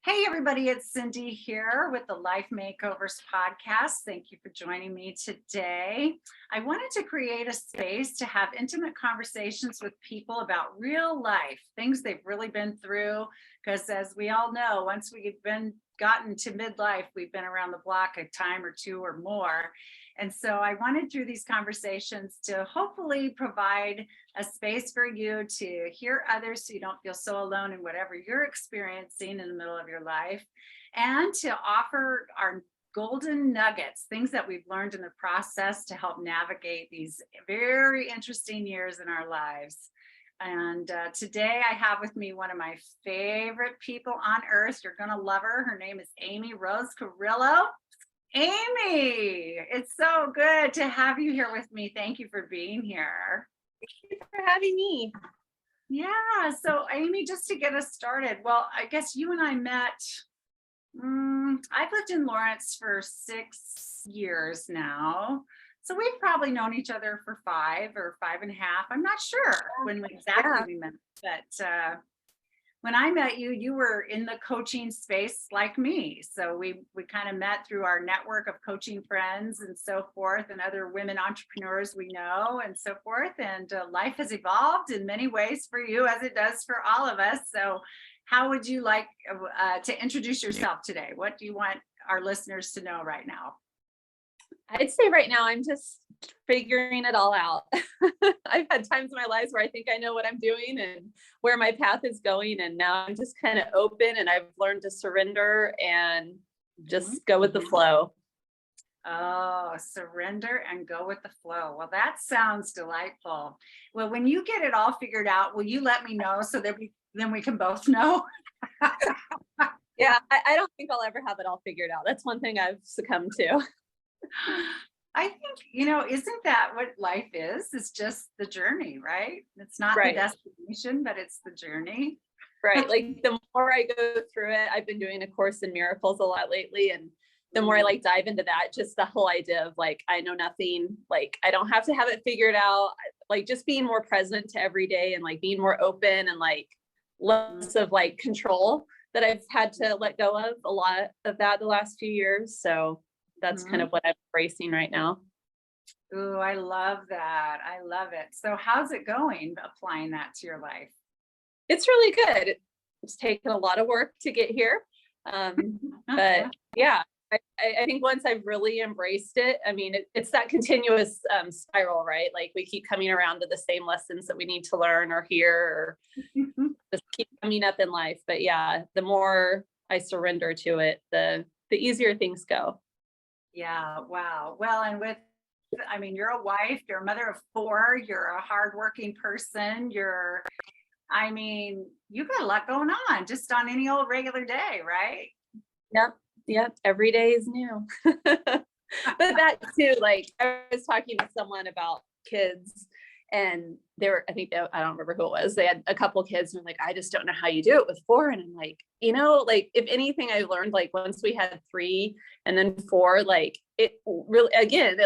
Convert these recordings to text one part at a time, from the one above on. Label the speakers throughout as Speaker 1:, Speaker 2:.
Speaker 1: Hey, everybody, it's Cindy here with the Life Makeovers podcast. Thank you for joining me today. I wanted to create a space to have intimate conversations with people about real life, things they've really been through. Because as we all know, once we've gotten to midlife, we've been around the block a time or two or more. And so I wanted through these conversations to hopefully provide a space for you to hear others so you don't feel so alone in whatever you're experiencing in the middle of your life, and to offer our golden nuggets, things that we've learned in the process to help navigate these very interesting years in our lives. And today I have with me one of my favorite people on earth. You're going to love her. Her name is Amy Rose Carrillo. Amy, it's so good to have you here with me. Thank you for being here.
Speaker 2: Thank you for having me.
Speaker 1: Yeah. So, Amy, just to get us started, well, I guess you and I met. I've lived in Lawrence for 6 years now. So we've probably known each other for 5 or 5.5. I'm not sure when exactly we met, but when I met you, you were in the coaching space like me. So we kind of met through our network of coaching friends and so forth, and other women entrepreneurs we know and so forth. And life has evolved in many ways for you, as it does for all of us. So how would you like to introduce yourself today? What do you want our listeners to know right now?
Speaker 2: I'd say right now I'm just figuring it all out. I've had times in my lives where I think I know what I'm doing and where my path is going. And now I'm just kind of open, and I've learned to surrender and just go with the flow.
Speaker 1: Oh, surrender and go with the flow. Well, that sounds delightful. Well, when you get it all figured out, will you let me know so that then we can both know?
Speaker 2: Yeah, I don't think I'll ever have it all figured out. That's one thing I've succumbed to.
Speaker 1: I think, isn't that what life is? It's just the journey, right? It's not
Speaker 2: Right.
Speaker 1: the destination, but it's the journey.
Speaker 2: Right. Like the more I go through it, I've been doing A Course in Miracles a lot lately. And the more I dive into that, just the whole idea of I know nothing, I don't have to have it figured out. Just being more present to every day, and being more open, and less of control that I've had to let go of a lot of that the last few years. So that's kind of what I'm embracing right now.
Speaker 1: Ooh, I love that. I love it. So how's it going applying that to your life?
Speaker 2: It's really good. It's taken a lot of work to get here. But yeah, I think once I've really embraced it, I mean, it's that continuous spiral, right? We keep coming around to the same lessons that we need to learn or hear, or just keep coming up in life. But yeah, the more I surrender to it, the easier things go.
Speaker 1: Yeah. Wow. Well, and you're a wife, you're a mother of 4, you're a hardworking person, you got a lot going on just on any old regular day, right?
Speaker 2: Yep. Every day is new. But that too, I was talking to someone about kids, and I don't remember who it was. They had a couple kids, and they're like, I just don't know how you do it with 4. And I'm like, if anything I learned, once we had 3 and then 4, it really, again,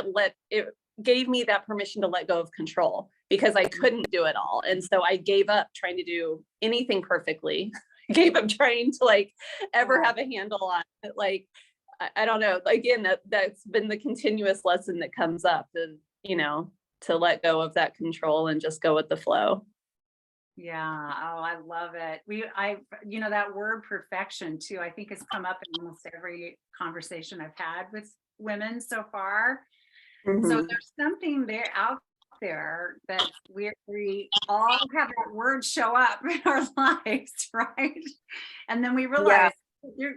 Speaker 2: it gave me that permission to let go of control, because I couldn't do it all. And so I gave up trying to do anything perfectly. Gave up trying to ever have a handle on it. I don't know. Again, that's been the continuous lesson that comes up, is, to let go of that control and just go with the flow.
Speaker 1: Yeah. Oh, I love it. That word perfection too, I think has come up in almost every conversation I've had with women so far. So there's something out there that we all have that word show up in our lives, right? And then we realize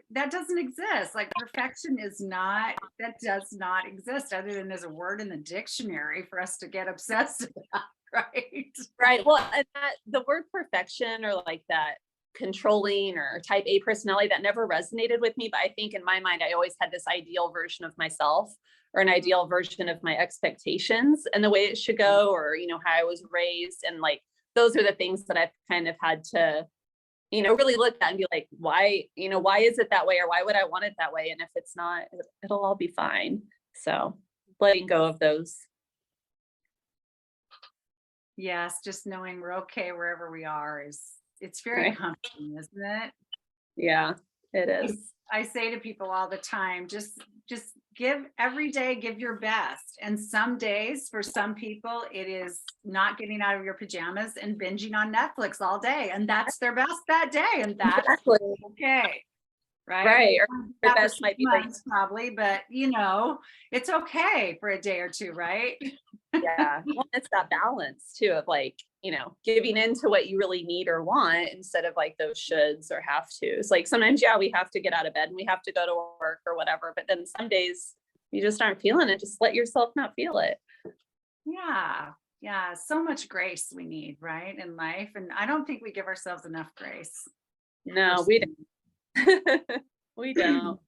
Speaker 1: that doesn't exist. Perfection that does not exist, other than as a word in the dictionary for us to get obsessed about, right?
Speaker 2: Right. Well, and the word perfection, or that controlling or type A personality, that never resonated with me. But I think in my mind, I always had this ideal version of myself, or an ideal version of my expectations and the way it should go, or, how I was raised. And those are the things that I've kind of had to, really look at and be like, why is it that way? Or why would I want it that way? And if it's not, it'll all be fine. So letting go of those.
Speaker 1: Yes. Just knowing we're okay wherever we are it's very comforting, isn't it?
Speaker 2: Yeah. It is.
Speaker 1: I say to people all the time, just give every day, give your best. And some days for some people, it is not getting out of your pajamas and binging on Netflix all day. And that's their best that day. And that's
Speaker 2: Exactly.
Speaker 1: okay. Right.
Speaker 2: Right. Or
Speaker 1: That
Speaker 2: your
Speaker 1: was
Speaker 2: best might be like,
Speaker 1: probably, but it's okay for a day or two, right?
Speaker 2: yeah. Well, it's that balance too of like, giving into what you really need or want instead of like those shoulds or have tos. Like sometimes, yeah, we have to get out of bed and we have to go to work or whatever. But then some days you just aren't feeling it. Just let yourself not feel it.
Speaker 1: Yeah. Yeah. So much grace we need, right, in life. And I don't think we give ourselves enough grace.
Speaker 2: No, we don't. We don't.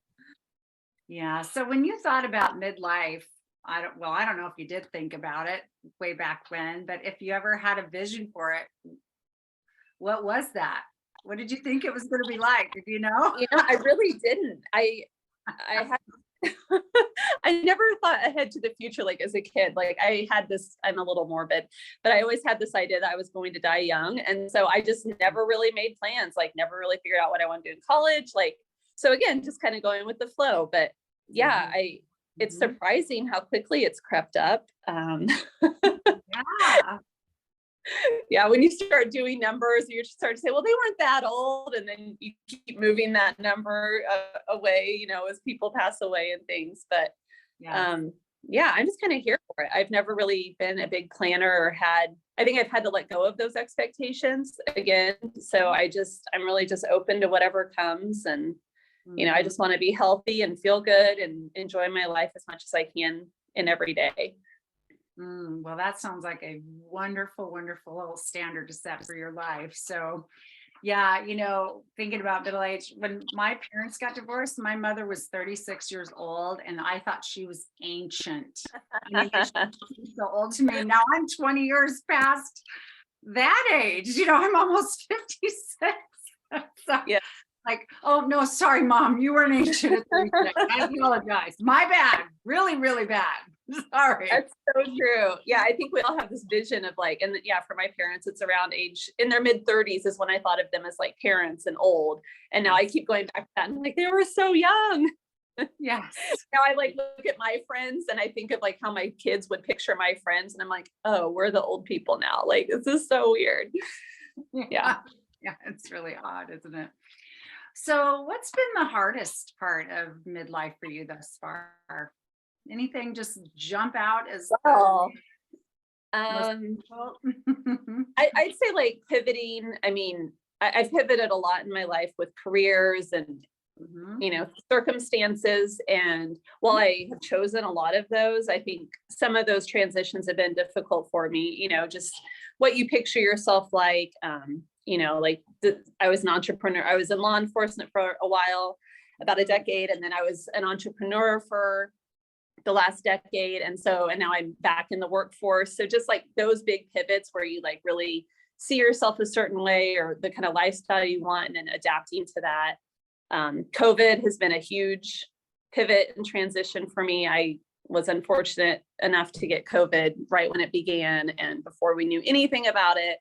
Speaker 1: Yeah. So when you thought about midlife, I don't know if you did think about it way back when, but if you ever had a vision for it, what was that? What did you think it was going to be like? Did you know?
Speaker 2: I really didn't. I had I never thought ahead to the future, like as a kid. Like I had this, I'm a little morbid, but I always had this idea that I was going to die young. And so I just never really made plans, like never really figured out what I want to do in college. Like, so again, just kind of going with the flow. But yeah, it's surprising how quickly it's crept up.
Speaker 1: Yeah.
Speaker 2: Yeah, when you start doing numbers, you start to say, well, they weren't that old. And then you keep moving that number away, as people pass away and things. But yeah, I'm just kind of here for it. I've never really been a big planner or I think I've had to let go of those expectations again. So I'm really just open to whatever comes. And, I just want to be healthy and feel good and enjoy my life as much as I can in every day.
Speaker 1: Well, that sounds like a wonderful, wonderful little standard to set for your life. So, yeah, thinking about middle age, when my parents got divorced, my mother was 36 years old, and I thought she was ancient. I mean, she's so old to me. Now I'm 20 years past that age. I'm almost 56. So,
Speaker 2: yeah.
Speaker 1: Like, oh no, sorry, Mom, you weren't ancient at 36. I apologize. My bad. Really, really bad. Sorry.
Speaker 2: That's so true. Yeah, I think we all have this vision of like, and yeah, for my parents, it's around age in their mid 30s is when I thought of them as like parents and old. And now I keep going back to that. And I'm like, they were so young.
Speaker 1: Yes.
Speaker 2: Now I like look at my friends and I think of like how my kids would picture my friends. And I'm like, oh, we're the old people now. Like, this is so weird. Yeah.
Speaker 1: Yeah, it's really odd, isn't it? So what's been the hardest part of midlife for you thus far? Anything just jump out as
Speaker 2: well?
Speaker 1: I'd
Speaker 2: say like pivoting. I mean, I've pivoted a lot in my life with careers and, circumstances. And while I have chosen a lot of those, I think some of those transitions have been difficult for me, just what you picture yourself like, I was an entrepreneur. I was in law enforcement for a while, about a decade. And then I was an entrepreneur for the last decade. And now I'm back in the workforce. So just like those big pivots where you like really see yourself a certain way or the kind of lifestyle you want and then adapting to that. COVID has been a huge pivot and transition for me. I was unfortunate enough to get COVID right when it began and before we knew anything about it.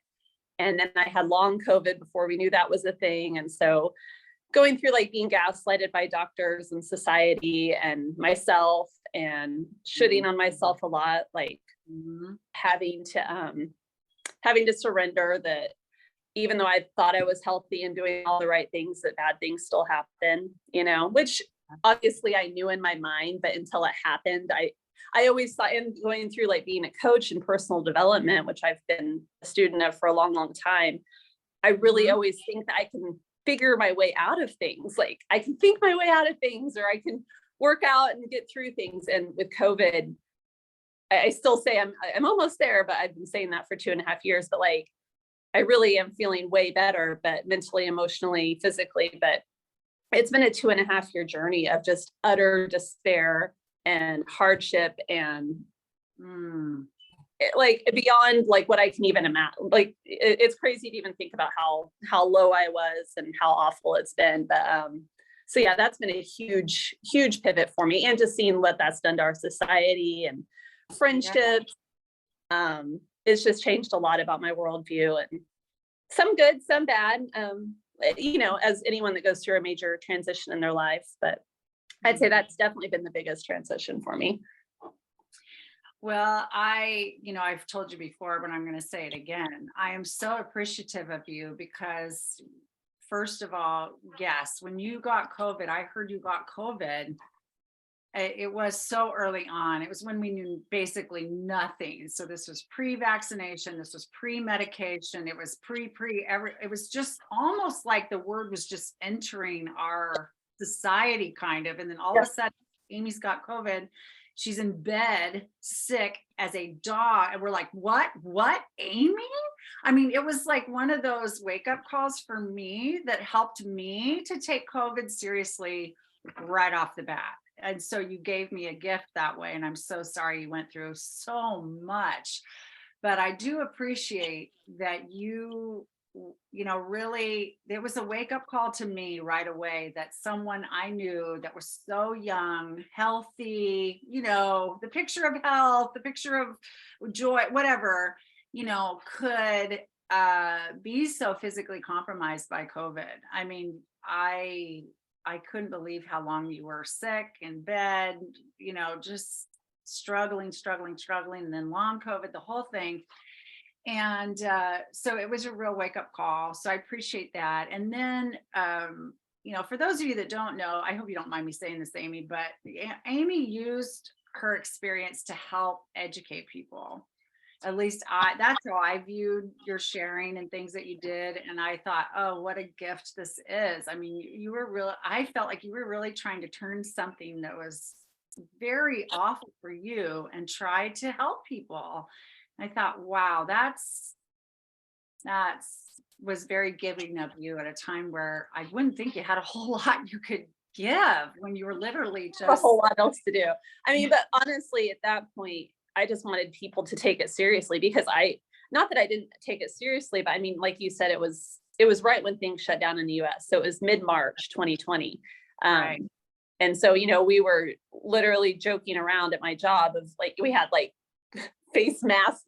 Speaker 2: And then I had long COVID before we knew that was a thing. And so going through like being gaslighted by doctors and society and myself and shitting on myself a lot, like having to surrender that even though I thought I was healthy and doing all the right things, that bad things still happen, which obviously I knew in my mind, but until it happened, I always thought, and going through like being a coach in personal development, which I've been a student of for a long, long time, I really always think that I can figure my way out of things. Like I can think my way out of things, or I can work out and get through things. And with COVID, I still say I'm almost there, but I've been saying that for 2.5 years, but like, I really am feeling way better, but mentally, emotionally, physically, but it's been a 2.5 year journey of just utter despair and hardship and like beyond like what I can even imagine. Like it's crazy to even think about how low I was and how awful it's been. But so yeah, that's been a huge, huge pivot for me, and just seeing what that's done to our society and friendships. It's just changed a lot about my worldview, and some good, some bad. as anyone that goes through a major transition in their life. But I'd say that's definitely been the biggest transition for me.
Speaker 1: Well, I've told you before, but I'm going to say it again. I am so appreciative of you because, first of all, yes, when you got COVID, I heard you got COVID. It was so early on. It was when we knew basically nothing. So this was pre-vaccination. This was pre-medication. It was it was just almost like the word was just entering our society kind of. And then all of a sudden, Amy's got COVID. She's in bed, sick as a dog. And we're like, what, Amy? I mean, it was like one of those wake up calls for me that helped me to take COVID seriously right off the bat. And so you gave me a gift that way. And I'm so sorry you went through so much. But I do appreciate that really, there was a wake up call to me right away that someone I knew that was so young, healthy, the picture of health, the picture of joy, whatever, could be so physically compromised by COVID. I mean, I couldn't believe how long you were sick in bed, just struggling, and then long COVID, the whole thing. And so it was a real wake up call. So I appreciate that. And then, for those of you that don't know, I hope you don't mind me saying this, Amy, but Amy used her experience to help educate people. At least that's how I viewed your sharing and things that you did. And I thought, oh, what a gift this is. I mean, I felt like you were really trying to turn something that was very awful for you and try to help people. I thought, wow, that's was very giving of you at a time where I wouldn't think you had a whole lot you could give when you were literally just
Speaker 2: a whole lot else to do. I mean, but honestly, at that point, I just wanted people to take it seriously because not that I didn't take it seriously, but I mean, like you said, it was right when things shut down in the US. So it was mid-March 2020.
Speaker 1: Right.
Speaker 2: And so, we were literally joking around at my job of like, we had like face masks,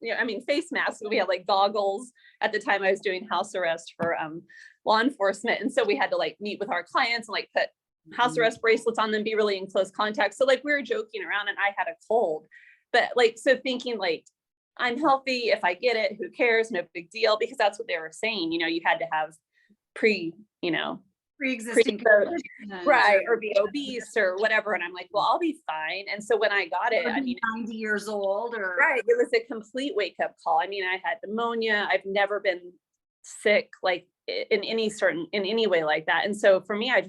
Speaker 2: face masks. We had like goggles. At the time I was doing house arrest for law enforcement. And so we had to like meet with our clients and like put house arrest bracelets on them, be really in close contact. So like we were joking around and I had a cold. But like, so thinking like, I'm healthy, if I get it, who cares? No big deal, because that's what they were saying. You had to have pre-existing right, or be obese or whatever. And I'm like, well, I'll be fine. And so when I got it,
Speaker 1: 90 years old or
Speaker 2: right, it was a complete wake up call. I mean, I had pneumonia. I've never been sick like in any way like that. And so for me, I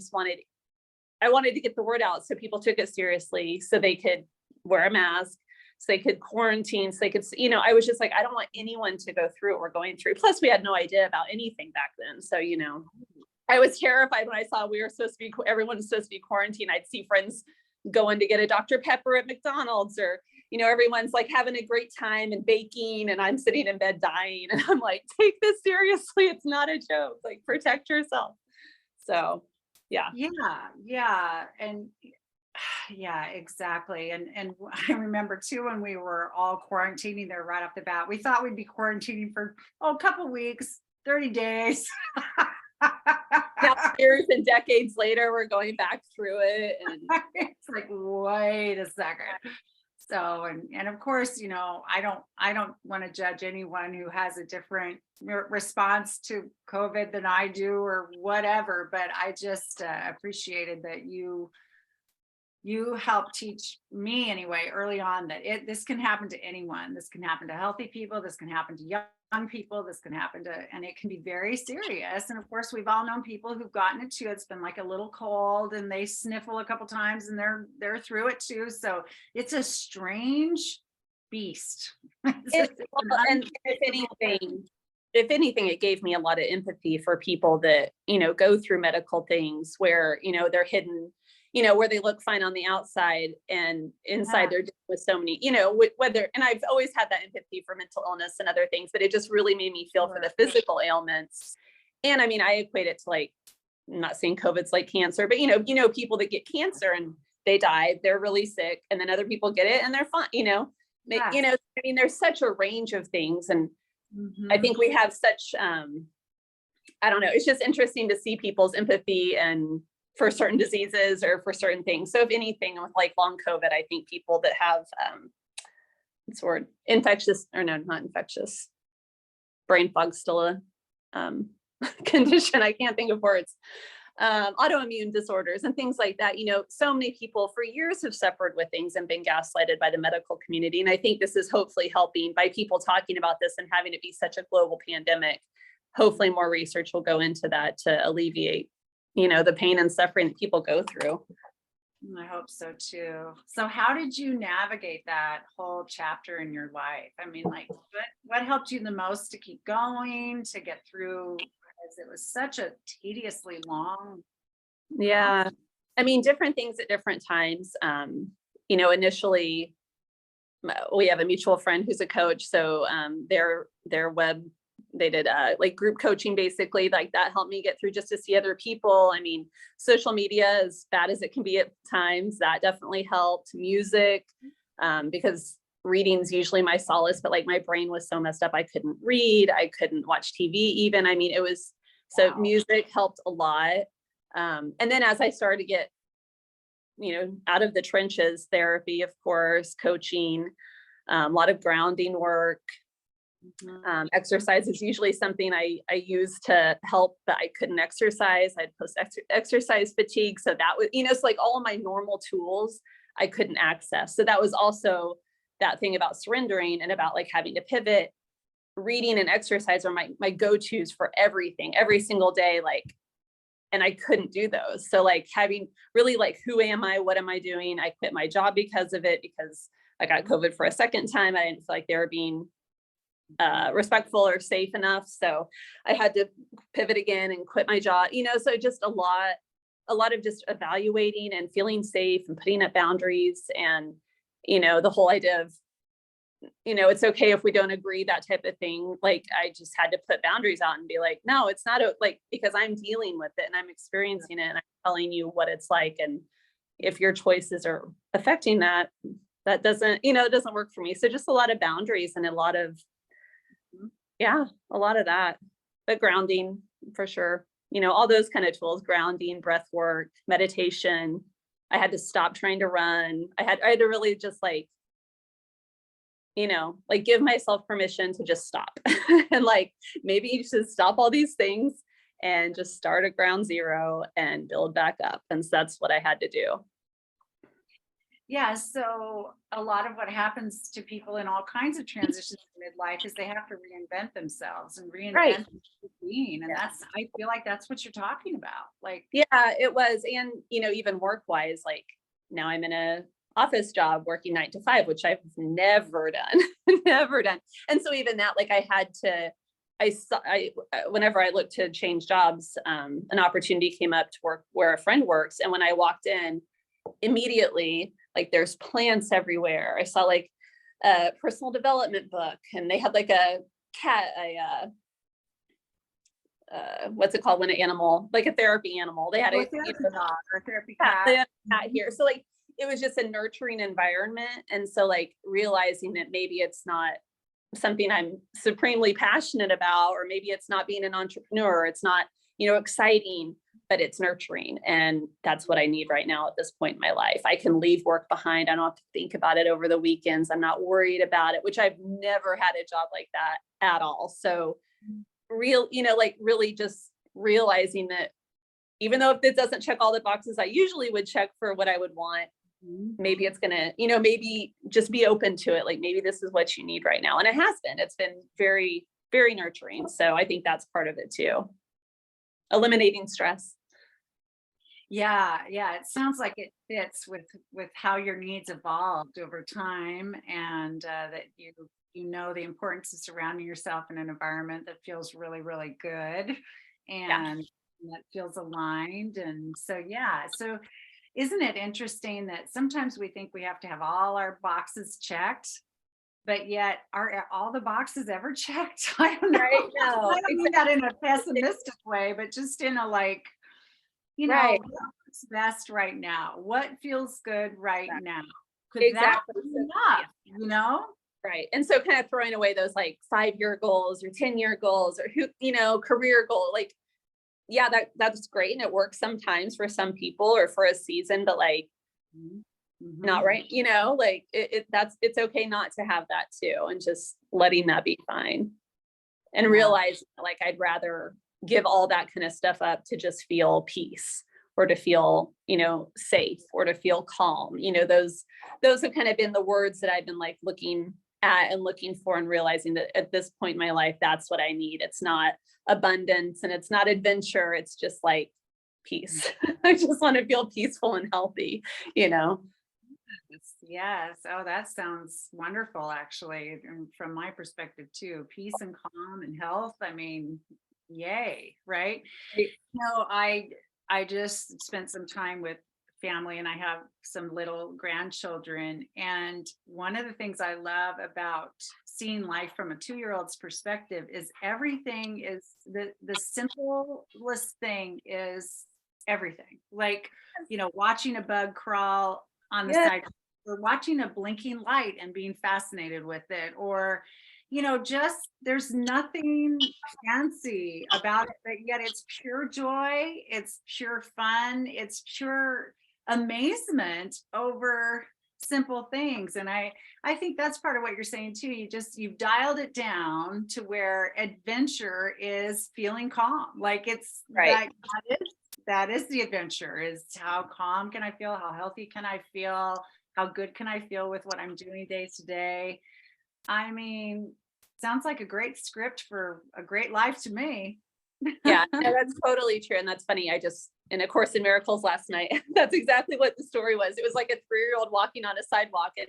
Speaker 2: wanted to get the word out so people took it seriously, so they could wear a mask, so they could quarantine, so they could, I was just like, I don't want anyone to go through what we're going through. Plus we had no idea about anything back then. So, I was terrified when I saw everyone was supposed to be quarantined. I'd see friends going to get a Dr. Pepper at McDonald's, or, everyone's like having a great time and baking, and I'm sitting in bed dying. And I'm like, take this seriously. It's not a joke. Like, protect yourself. So, yeah.
Speaker 1: Yeah. And yeah, exactly. And I remember too, when we were all quarantining there right off the bat, we thought we'd be quarantining for a couple weeks, 30 days.
Speaker 2: Now, years and decades later, we're going back through it. And
Speaker 1: it's like, wait a second. So, and of course, I don't want to judge anyone who has a different response to COVID than I do or whatever, but I just appreciated that you helped teach me anyway early on that this can happen to anyone. This can happen to healthy people. This can happen to young people. This can happen and it can be very serious. And of course, we've all known people who've gotten it too. It's been like a little cold and they sniffle a couple times and they're through it too. So it's a strange beast.
Speaker 2: And if anything, it gave me a lot of empathy for people that, go through medical things where, they're hidden, where they look fine on the outside and inside they're dealing with so many, and I've always had that empathy for mental illness and other things, but it just really made me feel for the physical ailments. And I mean, I equate it to like, I'm not saying COVID's like cancer, but people that get cancer and they die, they're really sick, and then other people get it and they're fine, I mean, there's such a range of things. And I think we have such, I don't know, it's just interesting to see people's empathy and for certain diseases or for certain things. So if anything with like long COVID, I think people that have what's the word, infectious, or no, not infectious, brain fog's still a condition. I can't think of words. Autoimmune disorders and things like that. So many people for years have suffered with things and been gaslighted by the medical community. And I think this is hopefully helping by people talking about this and having it be such a global pandemic. Hopefully more research will go into that to alleviate, the pain and suffering that people go through.
Speaker 1: I hope so too. So how did you navigate that whole chapter in your life? I mean, like what helped you the most to keep going, to get through? Because it was such a tediously long.
Speaker 2: Yeah. I mean, different things at different times. Initially we have a mutual friend who's a coach. So their web, they did like group coaching, basically, like that helped me get through just to see other people. I mean, social media, as bad as it can be at times, that definitely helped. Music, because reading's usually my solace, but like my brain was so messed up, I couldn't read, I couldn't watch TV even. I mean, it was, so
Speaker 1: Wow.
Speaker 2: music helped a lot. And then as I started to get, out of the trenches, therapy, of course, coaching, a lot of grounding work. Exercise is usually something I use to help, but I couldn't exercise. I had exercise fatigue. So that was, it's like all of my normal tools I couldn't access. So that was also that thing about surrendering and about like having to pivot. Reading and exercise are my go-tos for everything, every single day. And I couldn't do those. So like having really like, who am I? What am I doing? I quit my job because of it, because I got COVID for a second time. I didn't feel like they were being respectful or safe enough. So I had to pivot again and quit my job, so just a lot of just evaluating and feeling safe and putting up boundaries and, the whole idea of, it's okay if we don't agree, that type of thing. Like I just had to put boundaries out and be like, no, it's not like, because I'm dealing with it and I'm experiencing it and I'm telling you what it's like. And if your choices are affecting that, that doesn't, it doesn't work for me. So just a lot of boundaries and a lot of that, but grounding for sure. All those kind of tools, grounding, breath work, meditation. I had to stop trying to run. I had to really just like give myself permission to just stop and like, maybe you should stop all these things and just start at ground zero and build back up. And so that's what I had to do.
Speaker 1: Yeah, so a lot of what happens to people in all kinds of transitions in midlife is they have to reinvent themselves and reinvent being. And I feel like that's what you're talking about. Like,
Speaker 2: yeah, it was. And, even work wise, like now I'm in a office job working 9 to 5, which I've never done, never done. And so even that, like I had to, whenever I looked to change jobs, an opportunity came up to work where a friend works. And when I walked in, immediately, like there's plants everywhere. I saw like a personal development book, and they had like a cat, what's it called when an animal, like a therapy animal, they had a
Speaker 1: dog or therapy
Speaker 2: cat,
Speaker 1: cat.
Speaker 2: they had a cat here. So like it was just a nurturing environment. And so like realizing that maybe it's not something I'm supremely passionate about, or maybe it's not being an entrepreneur, it's not, exciting, but it's nurturing. And that's what I need right now at this point in my life. I can leave work behind. I don't have to think about it over the weekends. I'm not worried about it, which I've never had a job like that at all. So really just realizing that even though if it doesn't check all the boxes I usually would check for what I would want, maybe it's gonna, maybe just be open to it. Like maybe this is what you need right now. And it has been, it's been very, very nurturing. So I think that's part of it too. Eliminating stress.
Speaker 1: Yeah, it sounds like it fits with how your needs evolved over time, and that you the importance of surrounding yourself in an environment that feels really, really good and that feels aligned. And so so isn't it interesting that sometimes we think we have to have all our boxes checked, but yet are all the boxes ever checked? I don't know.
Speaker 2: Right? No,
Speaker 1: I don't mean that in a pessimistic way, but just in a like, what's best right now? What feels good right now? Could that be enough,
Speaker 2: Right. And so kind of throwing away those like 5-year goals or 10-year goals or career goal, like yeah, that's great. And it works sometimes for some people or for a season, but like not
Speaker 1: Mhm.
Speaker 2: right, like it's okay not to have that too. And just letting that be fine. And
Speaker 1: Yeah.
Speaker 2: realize like I'd rather give all that kind of stuff up to just feel peace or to feel, safe or to feel calm. Those have kind of been the words that I've been like looking at and looking for and realizing that at this point in my life, that's what I need. It's not abundance and it's not adventure. It's just like peace. I just want to feel peaceful and healthy, you know?
Speaker 1: Yes. Oh, that sounds wonderful, actually. And from my perspective too, peace and calm and health. I mean, yay, right? No, I just spent some time with family and I have some little grandchildren. And one of the things I love about seeing life from a 2-year-old's perspective is everything is the simplest thing is everything. Like, watching a bug crawl on the
Speaker 2: Yeah.
Speaker 1: side or watching a blinking light and being fascinated with it, or just there's nothing fancy about it, but yet it's pure joy, it's pure fun, it's pure amazement over simple things. And I think that's part of what you're saying too. You've dialed it down to where adventure is feeling calm. Like it's
Speaker 2: Right.
Speaker 1: that is the adventure, is how calm can I feel, how healthy can I feel, how good can I feel with what I'm doing day to day. I mean, sounds like a great script for a great life to me.
Speaker 2: Yeah, no, that's totally true. And that's funny. I just in A Course in Miracles last night, that's exactly what the story was. It was like a 3-year-old walking on a sidewalk, and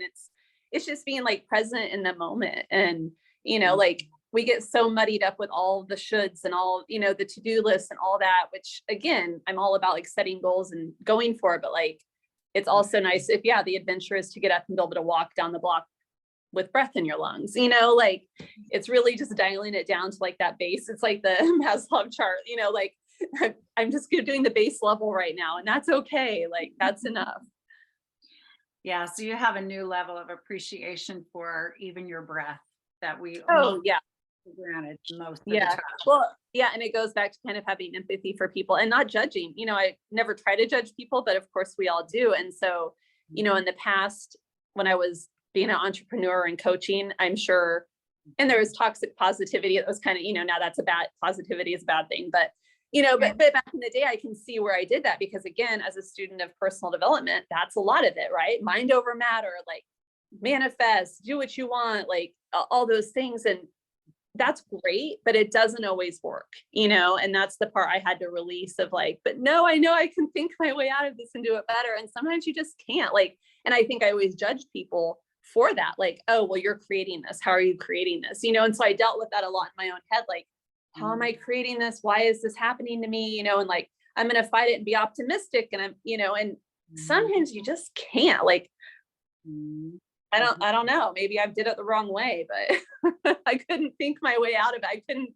Speaker 2: it's just being like present in the moment. And, like we get so muddied up with all the shoulds and all, the to-do lists and all that, which again, I'm all about like setting goals and going for it. But like it's also nice if, yeah, the adventure is to get up and be able to walk down the block with breath in your lungs, like it's really just dialing it down to like that base. It's like the Maslow chart, like I'm just doing the base level right now, and that's okay. Like that's enough.
Speaker 1: Yeah, so you have a new level of appreciation for even your breath that we
Speaker 2: Oh
Speaker 1: almost
Speaker 2: yeah.
Speaker 1: take for granted most of the
Speaker 2: Yeah.
Speaker 1: time.
Speaker 2: Well, yeah. And it goes back to kind of having empathy for people and not judging. I never try to judge people, but of course we all do. And so, in the past, when I was being an entrepreneur and coaching, I'm sure, and there was toxic positivity. It was kind of, now that's a bad positivity is a bad thing. But, but back in the day, I can see where I did that because again, as a student of personal development, that's a lot of it, right? Mind over matter, like manifest, do what you want, like all those things. And that's great, but it doesn't always work, and that's the part I had to release of like, but no, I know I can think my way out of this and do it better. And sometimes you just can't, like, and I think I always judge people for that. Like, oh, well, you're creating this. How are you creating this? And so I dealt with that a lot in my own head. Like, how am I creating this? Why is this happening to me? And like, I'm going to fight it and be optimistic. And and sometimes you just can't, like,
Speaker 1: Mhm.
Speaker 2: I don't know. Maybe I did it the wrong way, but I couldn't think my way out of it. I couldn't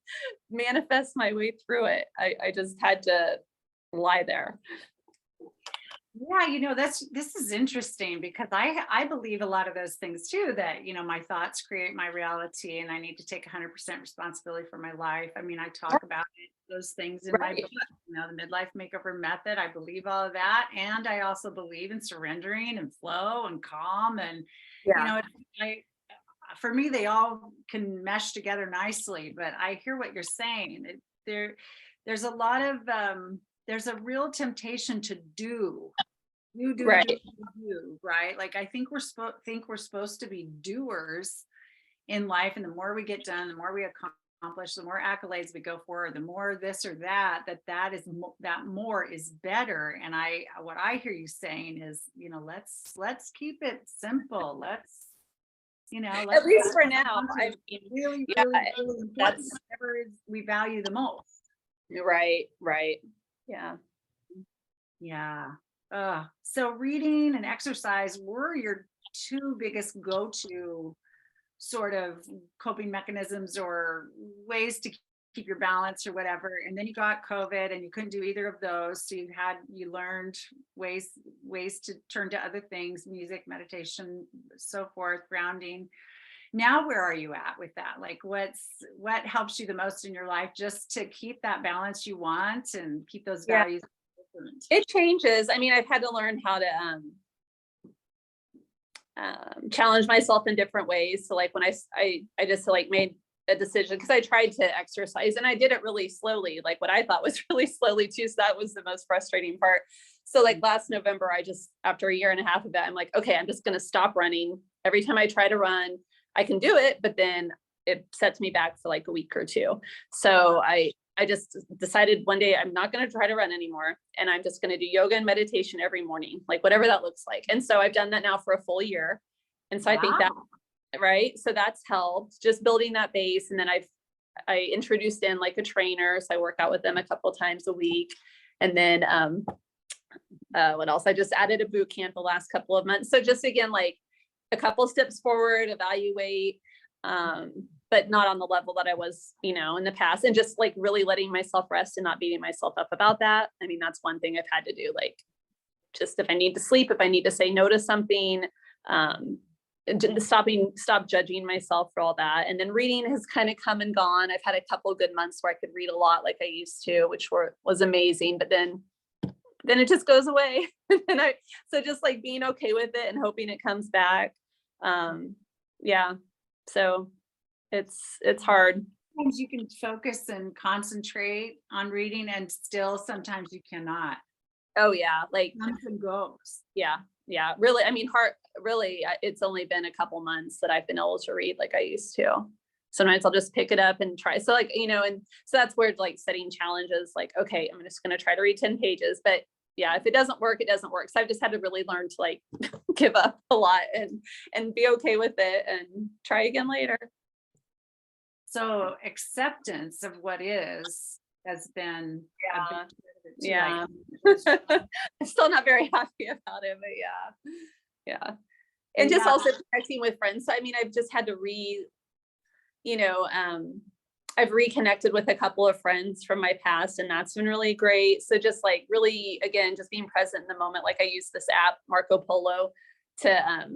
Speaker 2: manifest my way through it. I just had to lie there.
Speaker 1: Yeah, this is interesting because I believe a lot of those things too, that my thoughts create my reality and I need to take 100% responsibility for my life. I mean, I talk about those things in my
Speaker 2: Right.
Speaker 1: book, the midlife makeover method. I believe all of that, and I also believe in surrendering and flow and calm, and you
Speaker 2: Yeah.
Speaker 1: know, I for me they all can mesh together nicely. But I hear what you're saying. There's a lot of there's a real temptation to do,
Speaker 2: Right.
Speaker 1: right? Like I think we're supposed to be doers in life, and the more we get done, the more we accomplish, the more accolades we go for, the more this or that more is better. And what I hear you saying is, let's keep it simple. Let's
Speaker 2: At least for
Speaker 1: focus
Speaker 2: now.
Speaker 1: on
Speaker 2: I
Speaker 1: the
Speaker 2: mean,
Speaker 1: really,
Speaker 2: yeah,
Speaker 1: really, really important,
Speaker 2: that's
Speaker 1: whatever we value the most.
Speaker 2: right. Right. Yeah.
Speaker 1: Yeah. So reading and exercise were your two biggest go-to sort of coping mechanisms or ways to keep your balance or whatever. And then you got COVID and you couldn't do either of those. So you learned ways to turn to other things, music, meditation, so forth, grounding. Now, where are you at with that? Like, what helps you the most in your life just to keep that balance you want and keep those
Speaker 2: Yeah,
Speaker 1: values different?
Speaker 2: it changes. I mean, I've had to learn how to challenge myself in different ways. So like when I just like made a decision, because I tried to exercise and I did it really slowly, like what I thought was really slowly too. So that was the most frustrating part. So like last November, I just, after a year and a half of that, I'm like, okay, I'm just going to stop running. Every time I try to run, I can do it, but then it sets me back for like a week or two. So I just decided one day I'm not going to try to run anymore. And I'm just going to do yoga and meditation every morning, like whatever that looks like. And so I've done that now for a full year. And so I think that, right. So that's helped just building that base. And then I introduced in like a trainer. So I work out with them a couple of times a week. And then, what else? I just added a boot camp the last couple of months. So just again, like a couple steps forward, evaluate, but not on the level that I was, in the past, and just like really letting myself rest and not beating myself up about that. I mean, that's one thing I've had to do, like just if I need to sleep, if I need to say no to something, stop judging myself for all that. And then reading has kind of come and gone. I've had a couple of good months where I could read a lot like I used to, which was amazing, but then it just goes away. So just like being okay with it and hoping it comes back. Yeah. So it's hard.
Speaker 1: Sometimes you can focus and concentrate on reading and still sometimes you cannot.
Speaker 2: Oh yeah. Like
Speaker 1: comes and goes.
Speaker 2: Yeah. Really. I mean, really, it's only been a couple months that I've been able to read like I used to. Sometimes I'll just pick it up and try. So like, and so that's where like setting challenges, like, okay, I'm just going to try to read 10 pages, but yeah, if it doesn't work, it doesn't work. So I've just had to really learn to like give up a lot and be okay with it and try again later.
Speaker 1: So acceptance of what is has been a big part of it too.
Speaker 2: Yeah.
Speaker 1: Like,
Speaker 2: I'm still not very happy about it, but yeah. And just
Speaker 1: yeah.
Speaker 2: also connecting with friends. So I mean, I've just had to I've reconnected with a couple of friends from my past, and that's been really great. So just like really, again, just being present in the moment. Like I use this app, Marco Polo, to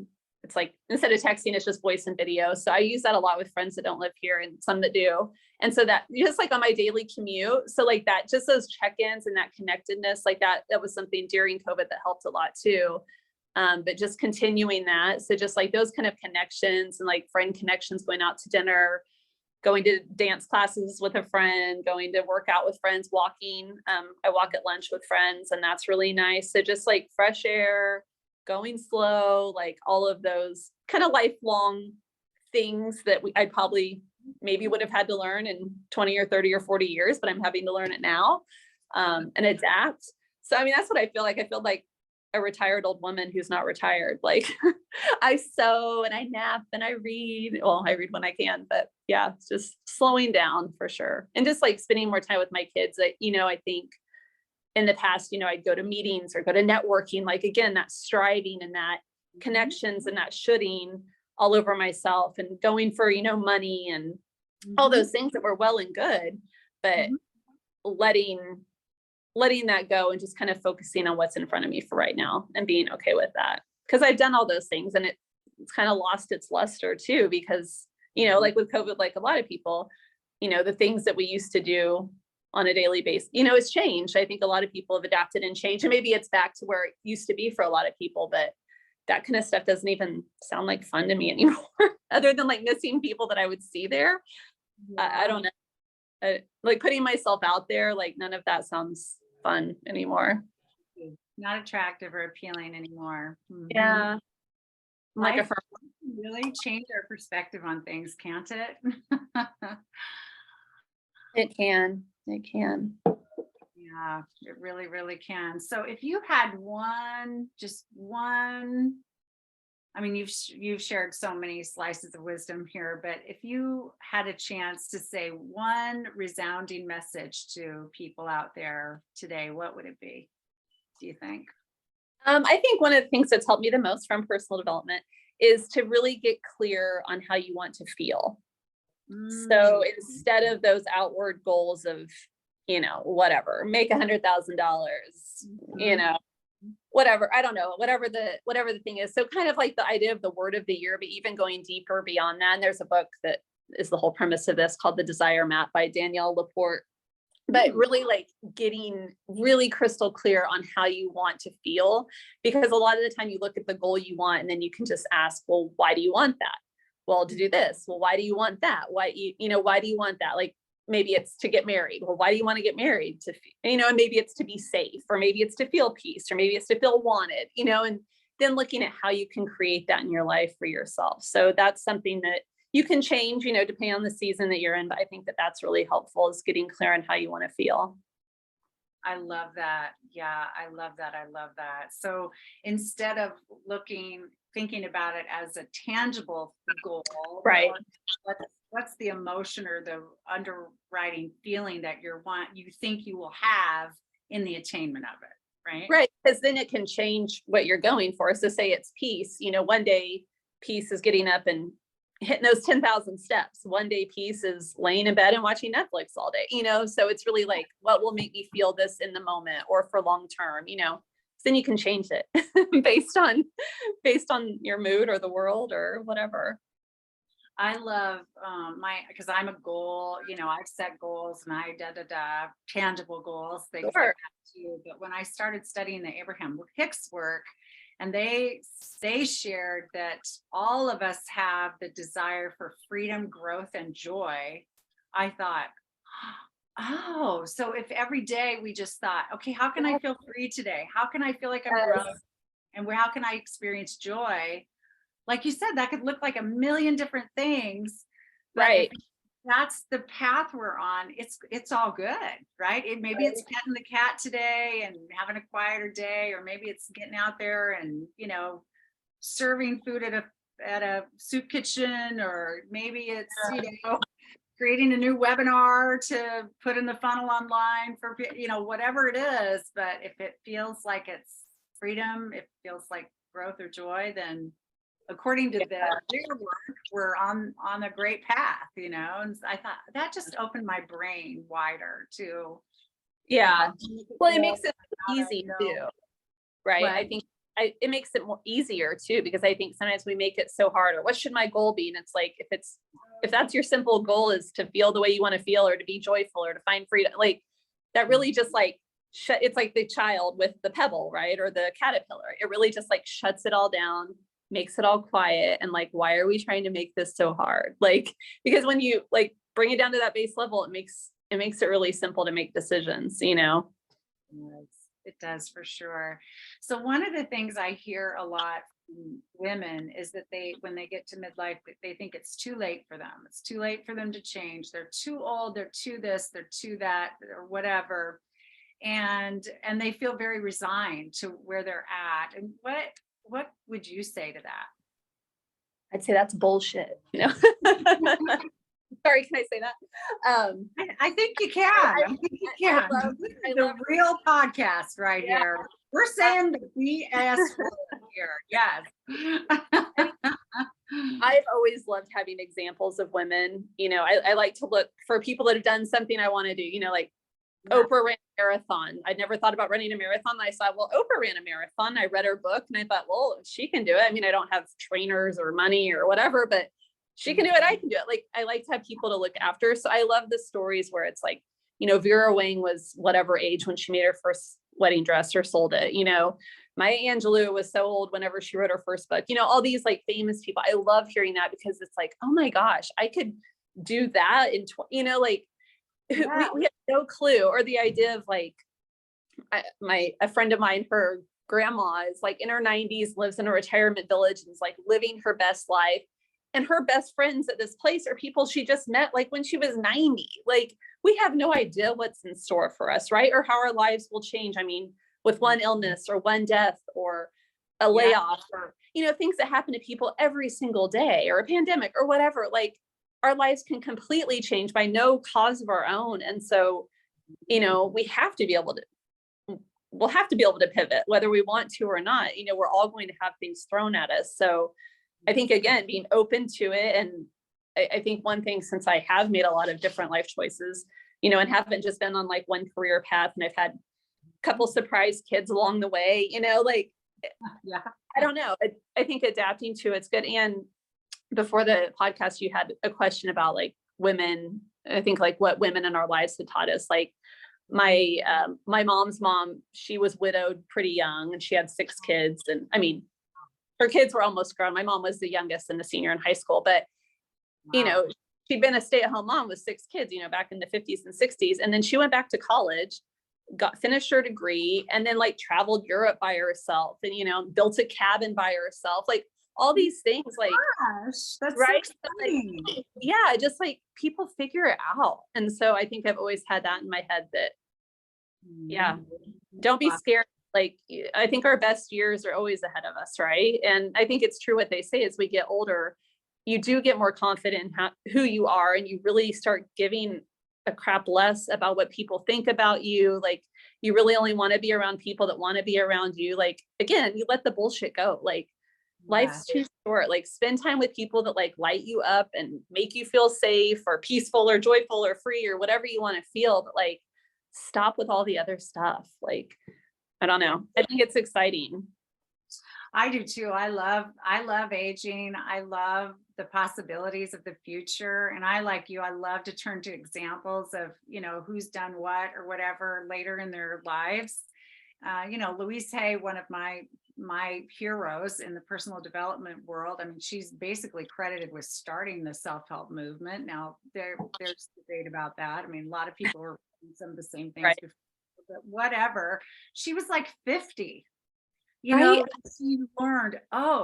Speaker 2: it's like instead of texting, it's just voice and video. So I use that a lot with friends that don't live here and some that do. And so that just like on my daily commute. So like that, just those check-ins and that connectedness, like that was something during COVID that helped a lot too. But just continuing that. So just like those kind of connections and like friend connections, going out to dinner, going to dance classes with a friend, going to work out with friends, walking. I walk at lunch with friends, and that's really nice. So just like fresh air, going slow, like all of those kind of lifelong things that I probably maybe would have had to learn in 20 or 30 or 40 years, but I'm having to learn it now and adapt. So, I mean, that's what I feel like. I feel like a retired old woman who's not retired. Like I sew and I nap and I read. Well, I read when I can, but yeah, it's just slowing down for sure. And just like spending more time with my kids. I think in the past, I'd go to meetings or go to networking, like again, that striving and that connections and that shoulding all over myself and going for, money and all those things that were well and good, but letting that go and just kind of focusing on what's in front of me for right now and being okay with that. Because I've done all those things and it's kind of lost its luster too, because, like with COVID, like a lot of people, the things that we used to do on a daily basis, it's changed. I think a lot of people have adapted and changed, and maybe it's back to where it used to be for a lot of people, but that kind of stuff doesn't even sound like fun to me anymore, other than like missing people that I would see there. Yeah. I don't know. Like putting myself out there, like none of that sounds fun anymore.
Speaker 1: Not attractive or appealing anymore.
Speaker 2: Yeah.
Speaker 1: Life really change our perspective on things, can't it?
Speaker 2: It can.
Speaker 1: Yeah, it really, really can. So if you had just one, I mean, you've shared so many slices of wisdom here, but if you had a chance to say one resounding message to people out there today, what would it be, do you think?
Speaker 2: I think one of the things that's helped me the most from personal development is to really get clear on how you want to feel. So instead of those outward goals of, whatever, make $100,000, whatever, I don't know, whatever the thing is. So kind of like the idea of the word of the year, but even going deeper beyond that. And there's a book that is the whole premise of this called The Desire Map by Danielle Laporte. But really like getting really crystal clear on how you want to feel, because a lot of the time you look at the goal you want and then you can just ask, well, why do you want that? Well, to do this. Well, why do you want that? Why why do you want that? Like maybe it's to get married. Well, why do you want to get married? And maybe it's to be safe, or maybe it's to feel peace, or maybe it's to feel wanted, and then looking at how you can create that in your life for yourself. So that's something that you can change, depending on the season that you're in. But I think that that's really helpful, is getting clear on how you want to feel.
Speaker 1: I love that. Yeah, I love that. I love that. So instead of thinking about it as a tangible goal,
Speaker 2: Right.
Speaker 1: What's the emotion or the underwriting feeling that you think you will have in the attainment of it, right?
Speaker 2: Right. Because then it can change what you're going for. So say it's peace, one day peace is getting up and hitting those 10,000 steps. One day peace is laying in bed and watching Netflix all day, so it's really like, what will make me feel this in the moment or for long term, so then you can change it based on your mood or the world or whatever.
Speaker 1: I love because I'm a goal, I've set goals and tangible goals, things like that too. But when I started studying the Abraham Hicks work, and they shared that all of us have the desire for freedom, growth, and joy. I thought, oh, so if every day we just thought, okay, how can I feel free today? How can I feel like I'm growing? And how can I experience joy? Like you said, that could look like a million different things.
Speaker 2: Right.
Speaker 1: That's the path we're on. It's all good, right? Maybe it's petting the cat today and having a quieter day, or maybe it's getting out there and serving food at a soup kitchen, or maybe it's creating a new webinar to put in the funnel online for whatever it is. But if it feels like it's freedom, it feels like growth or joy, then according to their work, we're on a great path, and I thought that just opened my brain wider to
Speaker 2: well, it makes it easy too, right? I think it makes it more easier too, because I think sometimes we make it so hard, or what should my goal be? And it's like, if that's your simple goal, is to feel the way you want to feel, or to be joyful, or to find freedom, like that really just like it's like the child with the pebble, right? Or the caterpillar. It really just like shuts it all down, makes it all quiet, and like, why are we trying to make this so hard? Like, because when you like bring it down to that base level, it makes it really simple to make decisions, Yes,
Speaker 1: it does, for sure. So one of the things I hear a lot from women is that when they get to midlife, they think it's too late for them. It's too late for them to change. They're too old, they're too this, they're too that, or whatever. And they feel very resigned to where they're at. And what would you say to that?
Speaker 2: I'd say that's bullshit, Sorry, can I say that?
Speaker 1: I think you can. I think you can. The real podcast right here. We're saying the BS here. Yes.
Speaker 2: I've always loved having examples of women. I like to look for people that have done something I want to do, like Oprah ran a marathon. I'd never thought about running a marathon. I saw, well, Oprah ran a marathon. I read her book and I thought, well, she can do it. I mean, I don't have trainers or money or whatever, but she can do it. I can do it. Like, I like to have people to look after. So I love the stories where it's like, Vera Wang was whatever age when she made her first wedding dress or sold it. Maya Angelou was so old whenever she wrote her first book. All these like famous people. I love hearing that, because it's like, oh my gosh, I could do that in, like, we have no clue. Or the idea of like, a friend of mine, her grandma is like in her 90s, lives in a retirement village, and is like living her best life. And her best friends at this place are people she just met like when she was 90. Like, we have no idea what's in store for us, right? Or how our lives will change. I mean, with one illness or one death or a layoff, or, things that happen to people every single day, or a pandemic or whatever, like, our lives can completely change by no cause of our own. And so, we'll have to be able to pivot, whether we want to or not. We're all going to have things thrown at us. So I think, again, being open to it. And I think one thing, since I have made a lot of different life choices, and haven't just been on like one career path, and I've had couple surprise kids along the way, like,
Speaker 1: Yeah.
Speaker 2: I don't know. I think adapting to it's good. And before the podcast, you had a question about like women, I think like what women in our lives had taught us. Like my mom's mom, she was widowed pretty young and she had 6 kids. And I mean, her kids were almost grown. My mom was the youngest and a senior in high school, but
Speaker 1: Wow.
Speaker 2: she'd been a stay-at-home mom with 6 kids, back in the 50s and 60s. And then she went back to college, finished her degree, and then like traveled Europe by herself and, built a cabin by herself. Like all these things, like,
Speaker 1: Gosh, that's so
Speaker 2: right.
Speaker 1: exciting.
Speaker 2: Like, yeah, just like people figure it out. And so I think I've always had that in my head that, yeah, don't be
Speaker 1: Wow.
Speaker 2: scared. Like, I think our best years are always ahead of us. Right. And I think it's true what they say as we get older, you do get more confident in who you are, and you really start giving a crap less about what people think about you. Like, you really only want to be around people that want to be around you. Like, again, you let the bullshit go. Like, life's too short. Like, spend time with people that like light you up and make you feel safe or peaceful or joyful or free or whatever you want to feel. But like, stop with all the other stuff. Like, I don't know. I think it's exciting.
Speaker 1: I do too. I love aging. I love the possibilities of the future. And I, like you, I love to turn to examples of, who's done what or whatever later in their lives. Louise Hay, one of my heroes in the personal development world. I mean, she's basically credited with starting the self-help movement. Now there's debate about that. I mean, a lot of people were doing some of the same things
Speaker 2: Right.
Speaker 1: before, but whatever. She was like 50.
Speaker 2: Right.
Speaker 1: She learned,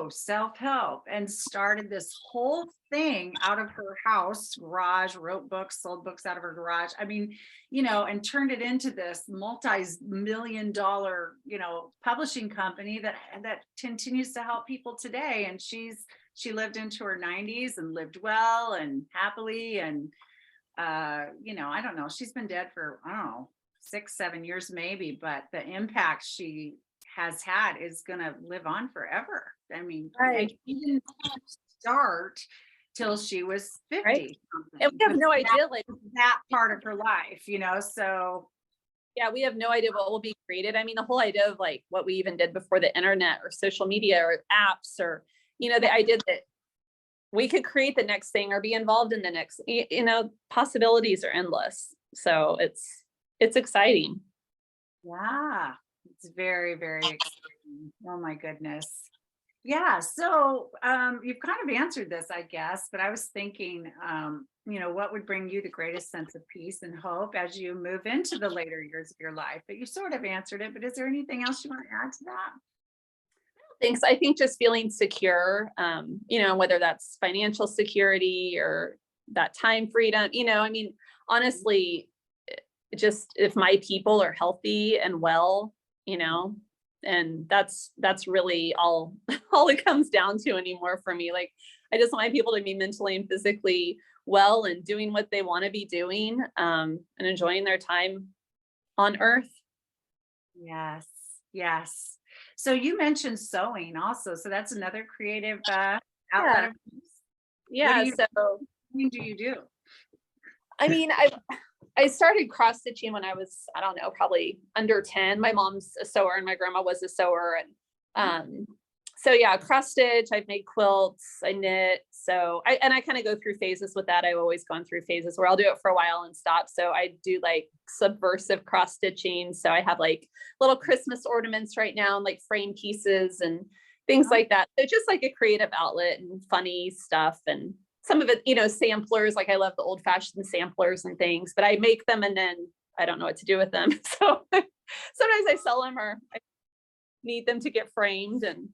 Speaker 1: self-help, and started this whole thing out of her house garage, wrote books, sold books out of her garage. I mean, and turned it into this multi-million-dollar, publishing company that continues to help people today. And she lived into her 90s and lived well and happily. And, I don't know, she's been dead for, I don't know, 6-7 years maybe, but the impact she has had is going to live on forever. I mean,
Speaker 2: Right.
Speaker 1: and she didn't start till she was 50
Speaker 2: Right.
Speaker 1: something.
Speaker 2: And we have no idea, like,
Speaker 1: that part of her life, so.
Speaker 2: yeah, we have no idea what will be created. I mean, the whole idea of like what we even did before the internet or social media or apps or, the idea that we could create the next thing or be involved in the next, possibilities are endless. So it's exciting.
Speaker 1: Yeah, it's very, very exciting. Oh my goodness. Yeah. So you've kind of answered this, I guess, but I was thinking, what would bring you the greatest sense of peace and hope as you move into the later years of your life? But you sort of answered it, but is there anything else you want to add to that?
Speaker 2: Thanks. I think just feeling secure, whether that's financial security or that time freedom, I mean, honestly, just if my people are healthy and well, and that's really all it comes down to anymore for me. Like, I just want my people to be mentally and physically well and doing what they want to be doing, and enjoying their time on earth.
Speaker 1: Yes. Yes. So you mentioned sewing also. So that's another creative outlet of yours.
Speaker 2: Yeah.
Speaker 1: What do you do?
Speaker 2: I mean, I started cross stitching when I was, I don't know, probably under 10. My mom's a sewer and my grandma was a sewer. And so yeah, cross stitch, I've made quilts, I knit. So I kind of go through phases with that. I've always gone through phases where I'll do it for a while and stop. So I do like subversive cross stitching. So I have like little Christmas ornaments right now and like frame pieces and things like that. So just like a creative outlet and funny stuff. And some of it, samplers, like I love the old fashioned samplers and things, but I make them and then I don't know what to do with them. So sometimes I sell them or I need them to get framed. And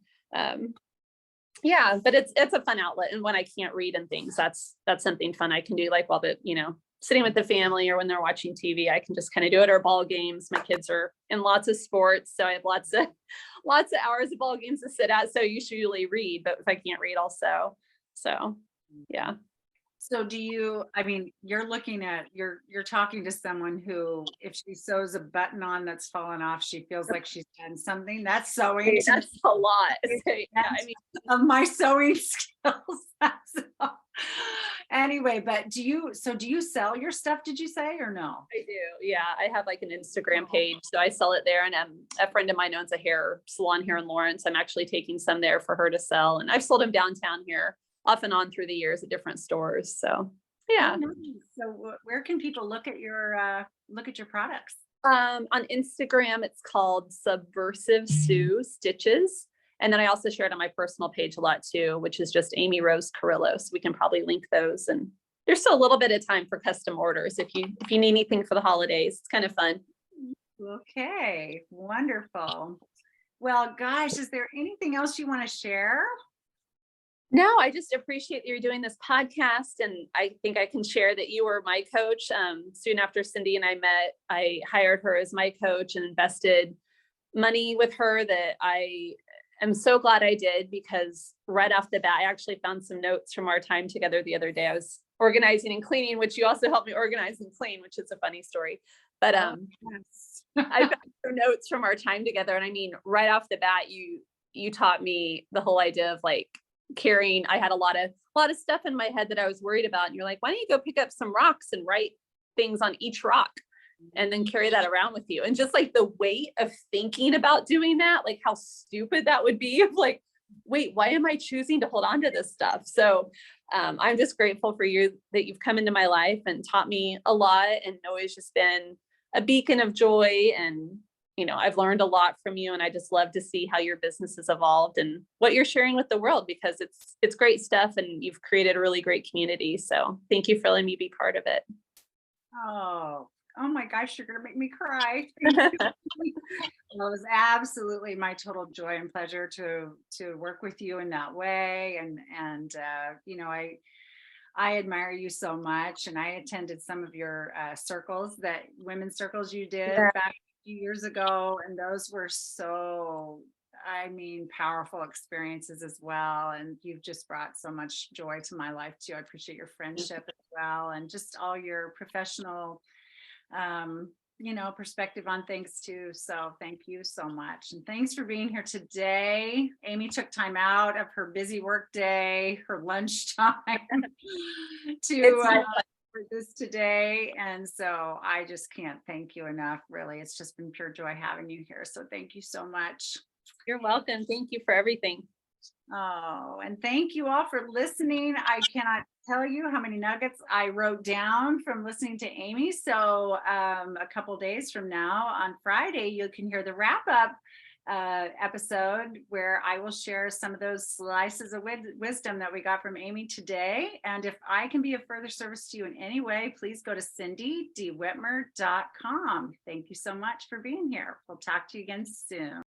Speaker 2: yeah, but it's a fun outlet. And when I can't read and things, that's something fun I can do, like while sitting with the family or when they're watching TV, I can just kind of do it, or ball games. My kids are in lots of sports, so I have lots of hours of ball games to sit at. So usually read, but if I can't read, I'll sew. So yeah.
Speaker 1: So you're looking at, you're talking to someone who, if she sews a button on that's fallen off, she feels like she's done something. That's sewing.
Speaker 2: That's a lot. So, yeah, I mean,
Speaker 1: of my sewing skills. Anyway, but do you sell your stuff, did you say, or no?
Speaker 2: I do. Yeah. I have like an Instagram
Speaker 1: Oh,
Speaker 2: page. So I sell it there. And a friend of mine owns a hair salon here in Lawrence. I'm actually taking some there for her to sell. And I've sold them downtown here off and on through the years at different stores. So
Speaker 1: oh,
Speaker 2: yeah.
Speaker 1: nice. So where can people look at your products?
Speaker 2: On Instagram, it's called Subversive Sue Stitches. And then I also share it on my personal page a lot too, which is just Amy Rose Carrillo. So we can probably link those. And there's still a little bit of time for custom orders if you need anything for the holidays. It's kind of fun.
Speaker 1: Okay, wonderful. Well, guys, is there anything else you want to share?
Speaker 2: No, I just appreciate that you're doing this podcast. And I think I can share that you were my coach. Soon after Cindy and I met, I hired her as my coach and invested money with her that I am so glad I did, because right off the bat, I actually found some notes from our time together the other day. I was organizing and cleaning, which you also helped me organize and clean, which is a funny story. But
Speaker 1: Oh, yes.
Speaker 2: I found some notes from our time together. And I mean, right off the bat, you taught me the whole idea of like carrying. I had a lot of stuff in my head that I was worried about. And you're like, why don't you go pick up some rocks and write things on each rock and then carry that around with you? And just like the weight of thinking about doing that, like how stupid that would be, of like, wait, why am I choosing to hold on to this stuff? So I'm just grateful for you that you've come into my life and taught me a lot, and always just been a beacon of joy. And I've learned a lot from you, and I just love to see how your business has evolved and what you're sharing with the world, because it's great stuff, and you've created a really great community. So thank you for letting me be part of it.
Speaker 1: Oh my gosh, you're gonna make me cry. Well, it was absolutely my total joy and pleasure to work with you in that way. And I admire you so much, and I attended some of your circles, that women's circles you did
Speaker 2: Yeah.
Speaker 1: back a few years ago, and those were so, I mean, powerful experiences as well. And you've just brought so much joy to my life too. I appreciate your friendship as well, and just all your professional perspective on things too. So thank you so much. And thanks for being here today. Amy took time out of her busy work day, her lunchtime to for this today. And so I just can't thank you enough, really. It's just been pure joy having you here. So thank you so much.
Speaker 2: You're welcome. Thank you for everything.
Speaker 1: Oh, and thank you all for listening. I cannot tell you how many nuggets I wrote down from listening to Amy. So a couple days from now on Friday, you can hear the wrap up episode where I will share some of those slices of wisdom that we got from Amy today. And if I can be of further service to you in any way, please go to cindydwhitmer.com. Thank you so much for being here. We'll talk to you again soon.